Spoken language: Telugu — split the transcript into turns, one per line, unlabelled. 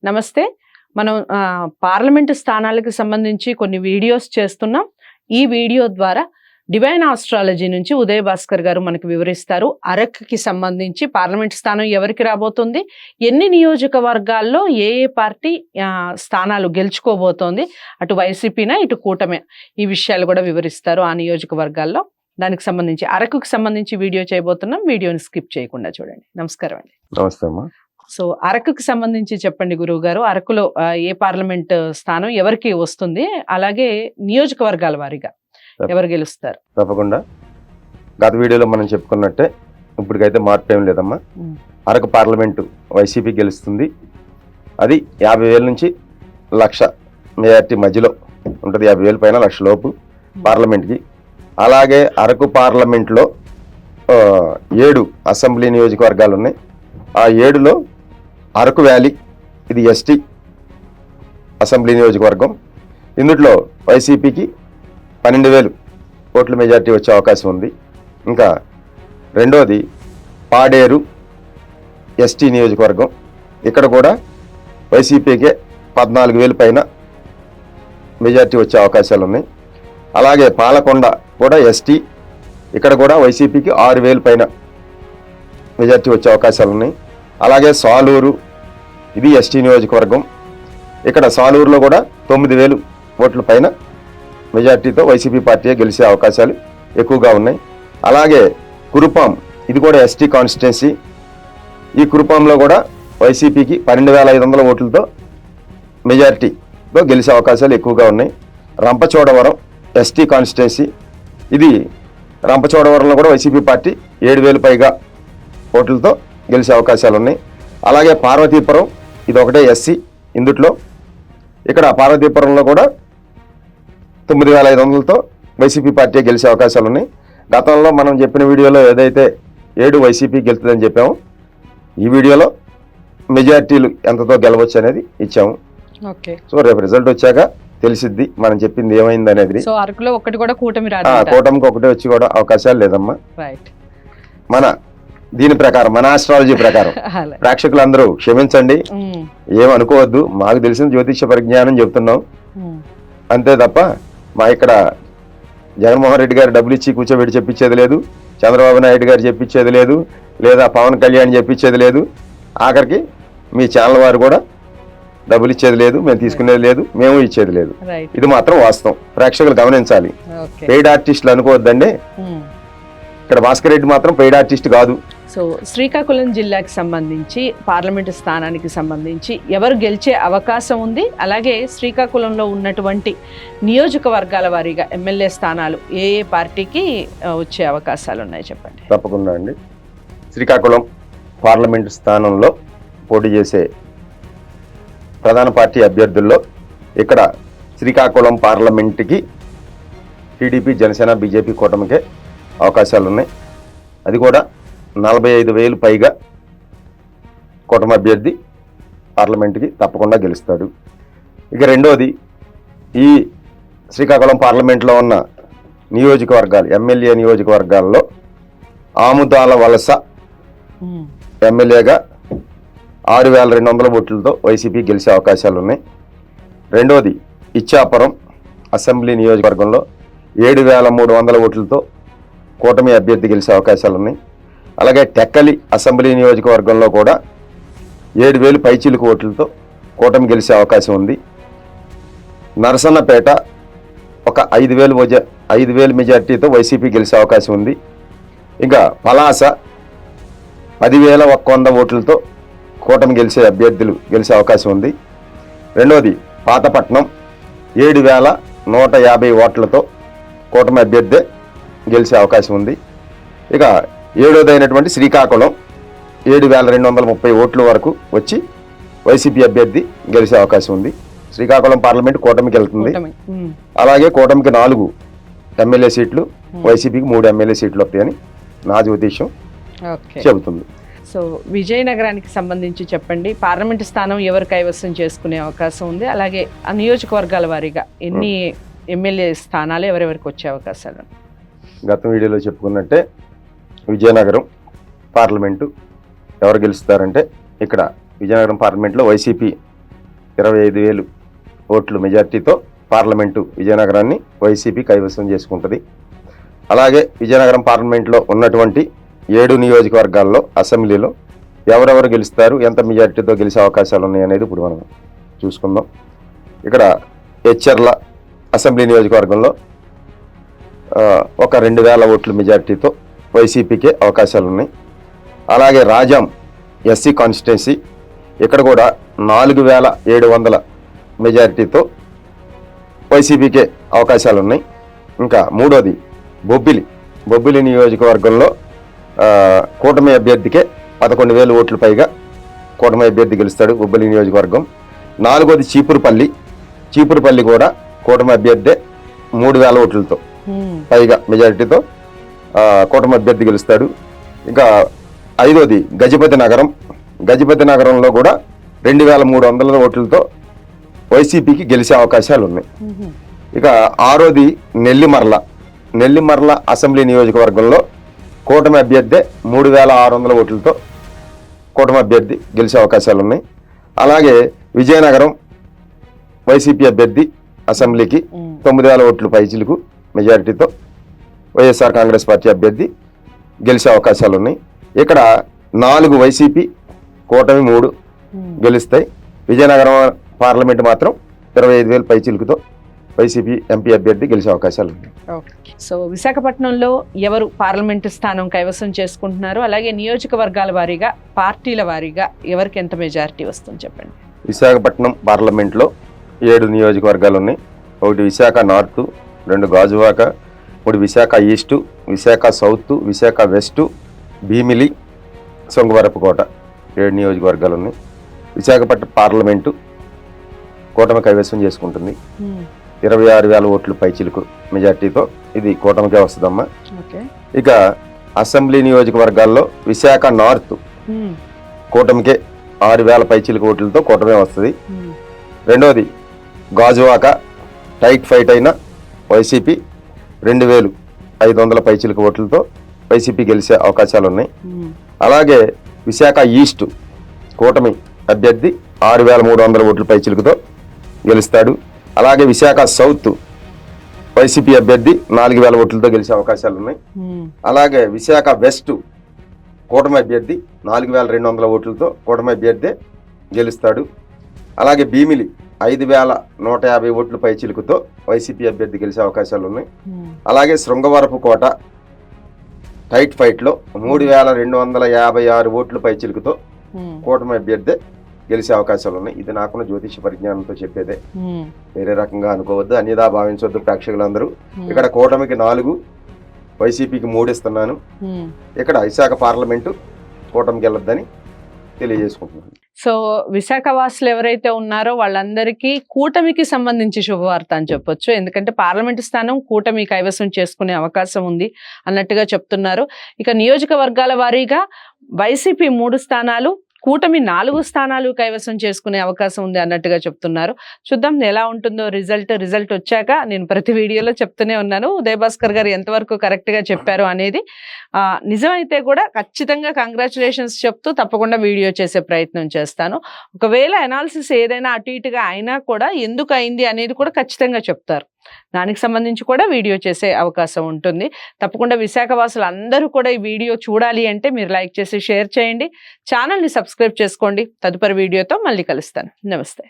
నమస్తే. మనం పార్లమెంటు స్థానాలకు సంబంధించి కొన్ని వీడియోస్ చేస్తున్నాం. ఈ వీడియో ద్వారా డివైన్ ఆస్ట్రాలజీ నుంచి ఉదయ్ భాస్కర్ గారు మనకు వివరిస్తారు. అరక్కి సంబంధించి పార్లమెంట్ స్థానం ఎవరికి రాబోతుంది, ఎన్ని నియోజకవర్గాల్లో ఏ పార్టీ స్థానాలు గెలుచుకోబోతోంది, అటు వైసీపీనా ఇటు కూటమే, ఈ విషయాలు కూడా వివరిస్తారు ఆ నియోజకవర్గాల్లో. దానికి సంబంధించి అరకుకి సంబంధించి వీడియో చేయబోతున్నాం. వీడియోని స్కిప్ చేయకుండా చూడండి. నమస్కారం అండి.
నమస్తే అమ్మా.
సో అరకుకి సంబంధించి చెప్పండి గురువు గారు. అరకులో ఏ పార్లమెంట్ స్థానం ఎవరికి వస్తుంది, అలాగే నియోజకవర్గాల వారీగా ఎవరు గెలుస్తారు?
తప్పకుండా గత వీడియోలో మనం చెప్పుకున్నట్టే ఇప్పటికైతే మార్పు ఏం లేదమ్మా. అరకు పార్లమెంటు వైసీపీ గెలుస్తుంది. అది 50,000 నుంచి 1,00,000 మెజార్టీ మధ్యలో ఉంటుంది. 50,000 పైన 1,00,000 లోపు పార్లమెంట్కి. అలాగే అరకు పార్లమెంట్లో 7 అసెంబ్లీ నియోజకవర్గాలు ఉన్నాయి. ఆ 7లో అరకు వ్యాలీ, ఇది ఎస్టీ అసెంబ్లీ నియోజకవర్గం. ఇందులో వైసీపీకి 12,000 ఓట్ల మెజార్టీ వచ్చే అవకాశం ఉంది. ఇంకా రెండోది పాడేరు ఎస్టీ నియోజకవర్గం. ఇక్కడ కూడా వైసీపీకే 14,000 పైన మెజార్టీ వచ్చే అవకాశాలు ఉన్నాయి. అలాగే పాలకొండ కూడా ఎస్టీ, ఇక్కడ కూడా వైసీపీకి 6,000 పైన మెజార్టీ వచ్చే అవకాశాలు ఉన్నాయి. అలాగే సాలూరు, ఇది ఎస్టీ నియోజకవర్గం. ఇక్కడ సాలూరులో కూడా 9,000 ఓట్ల పైన మెజార్టీతో వైసీపీ పార్టీ గెలిచే అవకాశాలు ఎక్కువగా ఉన్నాయి. అలాగే కురుపాం, ఇది కూడా ఎస్టీ కాన్స్టిట్యున్సీ. ఈ కురుపాంలో కూడా వైసీపీకి 12,500 ఓట్లతో మెజార్టీతో గెలిచే అవకాశాలు ఎక్కువగా ఉన్నాయి. రంపచోడవరం ఎస్టీ కాన్స్టిట్యున్సీ, ఇది రంపచోడవరంలో కూడా వైసీపీ పార్టీ 7,000 పైగా ఓట్లతో గెలిచే అవకాశాలు ఉన్నాయి. అలాగే పార్వతీపురం, ఇది ఒకటే ఎస్సీ. ఇందుట్లో ఇక్కడ పార్వతీపురంలో కూడా 9,500తో వైసీపీ పార్టీ గెలిచే అవకాశాలు ఉన్నాయి. గతంలో మనం చెప్పిన వీడియోలో ఏదైతే 7 వైసీపీ గెలుతుందని చెప్పామో, ఈ వీడియోలో మెజార్టీలు ఎంతతో గెలవచ్చు అనేది ఇచ్చాము.
ఓకే. సో
రేపు రిజల్ట్ వచ్చాక తెలిసిద్ది మనం చెప్పింది ఏమైంది అనేది.
సో అరకులో ఒకటి కూడా కూటమికి
ఒకటే వచ్చి కూడా అవకాశాలు లేదమ్మా.
రైట్.
మన దీని ప్రకారం, మన ఆస్ట్రాలజీ ప్రకారం ప్రేక్షకులందరూ క్షమించండి, ఏమనుకోవద్దు. మాకు తెలిసిన జ్యోతిష పరిజ్ఞానం చెప్తున్నాం అంతే తప్ప మా ఇక్కడ జగన్మోహన్ రెడ్డి గారు డబ్బులు ఇచ్చి కూర్చోబెట్టి చెప్పించేది లేదు, చంద్రబాబు నాయుడు గారు చెప్పించేది లేదు, లేదా పవన్ కళ్యాణ్ చెప్పించేది లేదు, ఆఖరికి మీ ఛానల్ వారు కూడా డబ్బులు ఇచ్చేది లేదు, మేము తీసుకునేది లేదు, మేము ఇచ్చేది లేదు. ఇది మాత్రం వాస్తవం, ప్రేక్షకులు గమనించాలి. పెయిడ్ ఆర్టిస్టులు అనుకోవద్దండి. ఇక్కడ భాస్కర్ రెడ్డి మాత్రం పెయిడ్ ఆర్టిస్ట్ కాదు.
సో శ్రీకాకుళం జిల్లాకి సంబంధించి పార్లమెంటు స్థానానికి సంబంధించి ఎవరు గెలిచే అవకాశం ఉంది, అలాగే శ్రీకాకుళంలో ఉన్నటువంటి నియోజకవర్గాల వారీగా ఎమ్మెల్యే స్థానాలు ఏ ఏ పార్టీకి వచ్చే అవకాశాలు ఉన్నాయి చెప్పండి.
తప్పకుండా అండి. శ్రీకాకుళం పార్లమెంటు స్థానంలో పోటీ చేసే ప్రధాన పార్టీ అభ్యర్థుల్లో ఇక్కడ శ్రీకాకుళం పార్లమెంటుకి టీడీపీ, జనసేన, బీజేపీ కూటమికే అవకాశాలు ఉన్నాయి. అది కూడా 45,000 పైగా కూటమి అభ్యర్థి పార్లమెంటుకి తప్పకుండా గెలుస్తాడు. ఇక రెండోది, ఈ శ్రీకాకుళం పార్లమెంట్లో ఉన్న నియోజకవర్గాలు, ఎమ్మెల్యే నియోజకవర్గాల్లో ఆముదాల వలస ఎమ్మెల్యేగా 6,200 ఓట్లతో వైసీపీ గెలిచే అవకాశాలు ఉన్నాయి. రెండోది ఇచ్చాపురం అసెంబ్లీ నియోజకవర్గంలో 7,300 ఓట్లతో కూటమి అభ్యర్థి గెలిచే అవకాశాలు ఉన్నాయి. అలాగే టెక్కలి అసెంబ్లీ నియోజకవర్గంలో కూడా 7,000 పైచిలుకు ఓట్లతో కూటమి గెలిచే అవకాశం ఉంది. నరసన్నపేట ఒక 5,000 మెజార్టీతో వైసీపీ గెలిచే అవకాశం ఉంది. ఇంకా పలాస 10,100 ఓట్లతో కూటమి గెలిచే అభ్యర్థులు గెలిచే అవకాశం ఉంది. రెండోది పాతపట్నం 7,150 ఓట్లతో కూటమి అభ్యర్థి గెలిచే అవకాశం ఉంది. ఇక ఏడోది అయినటువంటి శ్రీకాకుళం 7,230 ఓట్ల వరకు వచ్చి వైసీపీ అభ్యర్థి గెలిచే అవకాశం ఉంది. శ్రీకాకుళం పార్లమెంట్ కూటమికి వెళ్తుంది. అలాగే కూటమికి 4 ఎమ్మెల్యే సీట్లు, వైసీపీకి 3 ఎమ్మెల్యే సీట్లు వస్తాయని నా జ్యోతిష్యం చెబుతుంది.
సో విజయనగరానికి సంబంధించి చెప్పండి, పార్లమెంటు స్థానం ఎవరు కైవసం చేసుకునే అవకాశం ఉంది, అలాగే ఆ నియోజకవర్గాల వారీగా ఎన్ని ఎమ్మెల్యే స్థానాలు ఎవరెవరికి వచ్చే అవకాశాలు?
గత వీడియోలో చెప్పుకున్నట్టే విజయనగరం పార్లమెంటు ఎవరు గెలుస్తారంటే, ఇక్కడ విజయనగరం పార్లమెంట్లో వైసీపీ 25,000 ఓట్లు మెజార్టీతో పార్లమెంటు విజయనగరాన్ని వైసీపీ కైవసం చేసుకుంటుంది. అలాగే విజయనగరం పార్లమెంట్లో ఉన్నటువంటి 7 నియోజకవర్గాల్లో అసెంబ్లీలో ఎవరెవరు గెలుస్తారు, ఎంత మెజార్టీతో గెలిచే అవకాశాలు ఉన్నాయి అనేది ఇప్పుడు మనం చూసుకుందాం. ఇక్కడ ఎచ్చెర్ల అసెంబ్లీ నియోజకవర్గంలో ఒక 2,000 ఓట్ల మెజార్టీతో వైసీపీకే అవకాశాలు ఉన్నాయి. అలాగే రాజాం ఎస్సీ కాన్స్టిట్యున్సీ ఇక్కడ కూడా 4,700 మెజారిటీతో వైసీపీకే అవకాశాలు ఉన్నాయి. ఇంకా మూడోది బొబ్బిలి నియోజకవర్గంలో కూటమి అభ్యర్థికే 11,000 ఓట్లు పైగా కూటమి అభ్యర్థి గెలుస్తాడు బొబ్బిలి నియోజకవర్గం. నాలుగోది చీపురుపల్లి కూడా కూటమి అభ్యర్థే 3,000 ఓట్లతో పైగా మెజారిటీతో కూటమి అభ్యర్థి గెలుస్తాడు. ఇంకా ఐదోది గజపతి నగరంలో కూడా 2,300 ఓట్లతో వైసీపీకి గెలిచే అవకాశాలు ఉన్నాయి. ఇక ఆరోది నెల్లిమర్ల అసెంబ్లీ నియోజకవర్గంలో కూటమి అభ్యర్థి 3,600 ఓట్లతో కూటమి అభ్యర్థి గెలిచే అవకాశాలు ఉన్నాయి. అలాగే విజయనగరం వైసీపీ అభ్యర్థి అసెంబ్లీకి 9,000 ఓట్లు పైచిలకు మెజారిటీతో వైఎస్ఆర్ కాంగ్రెస్ పార్టీ అభ్యర్థి గెలిచే అవకాశాలు ఉన్నాయి. ఇక్కడ 4 వైసీపీ కూటమి 3 గెలుస్తాయి. విజయనగరం పార్లమెంట్ మాత్రం 25,000 పైచిలుకుతో వైసీపీ ఎంపీ అభ్యర్థి గెలిచే అవకాశాలు ఉన్నాయి.
సో విశాఖపట్నంలో ఎవరు పార్లమెంటు స్థానం కైవసం చేసుకుంటున్నారు, అలాగే నియోజకవర్గాల వారీగా పార్టీల వారీగా ఎవరికి ఎంత మెజారిటీ వస్తుంది చెప్పండి.
విశాఖపట్నం పార్లమెంట్లో 7 నియోజకవర్గాలు ఉన్నాయి. 1 Visakha north, 2 Gajuwaka, 3 Visakha east, Visakha south, Visakha west, Bheemili, Songavarapukota 7 నియోజకవర్గాలు ఉన్నాయి. విశాఖపట్నం పార్లమెంటు కూటమి కైవసం చేసుకుంటుంది. 26,000 ఓట్లు పైచిలుకు మెజార్టీతో ఇది కూటమికే వస్తుందమ్మా. ఇక అసెంబ్లీ నియోజకవర్గాల్లో విశాఖ నార్త్ కూటమికే 6,000 పైచిలుకు ఓట్లతో కూటమే వస్తుంది. రెండోది గాజువాక టైట్ ఫైట్ అయిన వైసీపీ 2,500 పైచిలుకు ఓట్లతో వైసీపీ గెలిచే అవకాశాలు ఉన్నాయి. అలాగే విశాఖ ఈస్ట్ కూటమి అభ్యర్థి 6,300 ఓట్ల పైచిలుకుతో గెలుస్తాడు. అలాగే విశాఖ సౌత్ వైసీపీ అభ్యర్థి 4,000 ఓట్లతో గెలిచే అవకాశాలు ఉన్నాయి. అలాగే విశాఖ వెస్ట్ కూటమి అభ్యర్థి 4,200 ఓట్లతో కూటమి అభ్యర్థి గెలుస్తాడు. అలాగే భీమిలి 5,150 ఓట్ల పైచిలుకుతో వైసీపీ అభ్యర్థి గెలిచే అవకాశాలు ఉన్నాయి. అలాగే శృంగవరపుకోట టైట్ ఫైట్లో 3,256 ఓట్ల పైచిలుకుతో కూటమి అభ్యర్థి గెలిచే అవకాశాలు ఉన్నాయి. ఇది నాకున్న జ్యోతిష పరిజ్ఞానంతో చెప్పేదే, వేరే రకంగా అనుకోవద్దు, అన్యదా భావించవద్దు ప్రేక్షకులందరూ. ఇక్కడ కూటమికి 4, వైసీపీకి 3 ఇస్తున్నాను. ఇక్కడ విశాఖ పార్లమెంటు కూటమికి వెళ్ళొద్దని తెలియజేసుకుంటున్నాను.
సో విశాఖ వాసులు ఎవరైతే ఉన్నారో వాళ్ళందరికీ కూటమికి సంబంధించి శుభవార్త అని చెప్పొచ్చు. ఎందుకంటే పార్లమెంటు స్థానం కూటమి కైవసం చేసుకునే అవకాశం ఉంది అన్నట్టుగా చెప్తున్నారు. ఇక నియోజకవర్గాల వారీగా వైసీపీ 3 స్థానాలు, కూటమి 4 స్థానాలు కైవసం చేసుకునే అవకాశం ఉంది అన్నట్టుగా చెప్తున్నారు. చూద్దాం ఎలా ఉంటుందో రిజల్ట్ వచ్చాక నేను ప్రతి వీడియోలో చెప్తూనే ఉన్నాను ఉదయ్ భాస్కర్ గారు ఎంతవరకు కరెక్ట్ గా చెప్పారు అనేది. నిజమైతే కూడా ఖచ్చితంగా కంగ్రాచులేషన్స్ చెప్తూ తప్పకుండా వీడియో చేసే ప్రయత్నం చేస్తాను. ఒకవేళ అనాలిసిస్ ఏదైనా అటు ఇటుగా అయినా కూడా ఎందుకు అయింది అనేది కూడా ఖచ్చితంగా చెప్తారు. దానికి సంబంధించి కూడా వీడియో చేసే అవకాశం ఉంటుంది. తప్పకుండా విశాఖ వాసులు అందరూ కూడా ఈ వీడియో చూడాలి అంటే మీరు లైక్ చేసి షేర్ చేయండి, ఛానల్ని సబ్స్క్రైబ్ చేసుకోండి. తదుపరి వీడియోతో మళ్ళీ కలుస్తాను. నమస్తే.